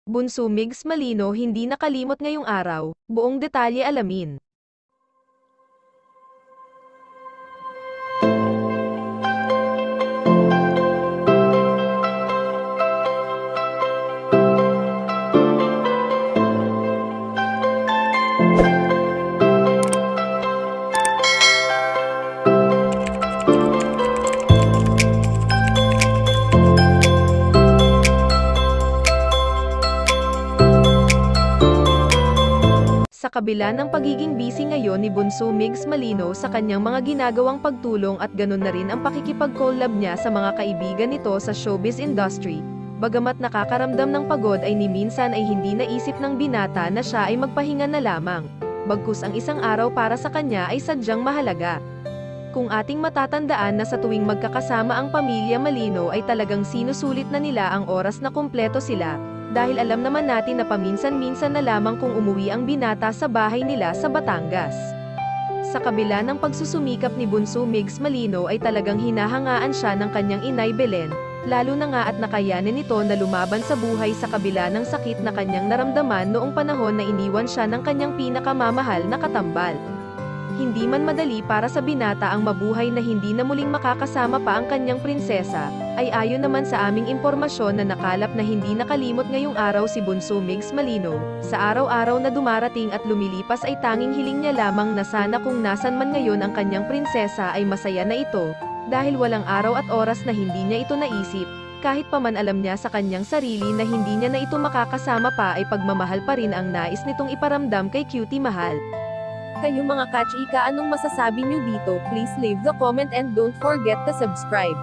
Bunso Migs Malino hindi nakalimot ngayong araw, buong detalye alamin. Sa kabila ng pagiging busy ngayon ni Bunso Migs Malino sa kanyang mga ginagawang pagtulong at ganun na rin ang pakikipag-collab niya sa mga kaibigan nito sa showbiz industry, bagamat nakakaramdam ng pagod ay ni minsan ay hindi naisip ng binata na siya ay magpahinga na lamang. Bagkus ang isang araw para sa kanya ay sadyang mahalaga. Kung ating matatandaan na sa tuwing magkakasama ang pamilya Malino ay talagang sinusulit na nila ang oras na kumpleto sila, dahil alam naman natin na paminsan-minsan na lamang kung umuwi ang binata sa bahay nila sa Batangas. Sa kabila ng pagsusumikap ni Bunso Migs Malino ay talagang hinahangaan siya ng kanyang inay Belen, lalo na nga at nakayanin nito na lumaban sa buhay sa kabila ng sakit na kanyang naramdaman noong panahon na iniwan siya ng kanyang pinakamamahal na katambal. Hindi man madali para sa binata ang mabuhay na hindi na muling makakasama pa ang kanyang prinsesa, ay ayon naman sa aming impormasyon na nakalap na hindi nakalimot ngayong araw si Bunso Migs Malino, sa araw-araw na dumarating at lumilipas ay tanging hiling niya lamang na sana kung nasan man ngayon ang kanyang prinsesa ay masaya na ito, dahil walang araw at oras na hindi niya ito naisip, kahit pa man alam niya sa kanyang sarili na hindi niya na ito makakasama pa ay pagmamahal pa rin ang nais nitong iparamdam kay Cutie Mahal. Kayo mga kachika, anong masasabi niyo dito? Please leave the comment and don't forget to subscribe.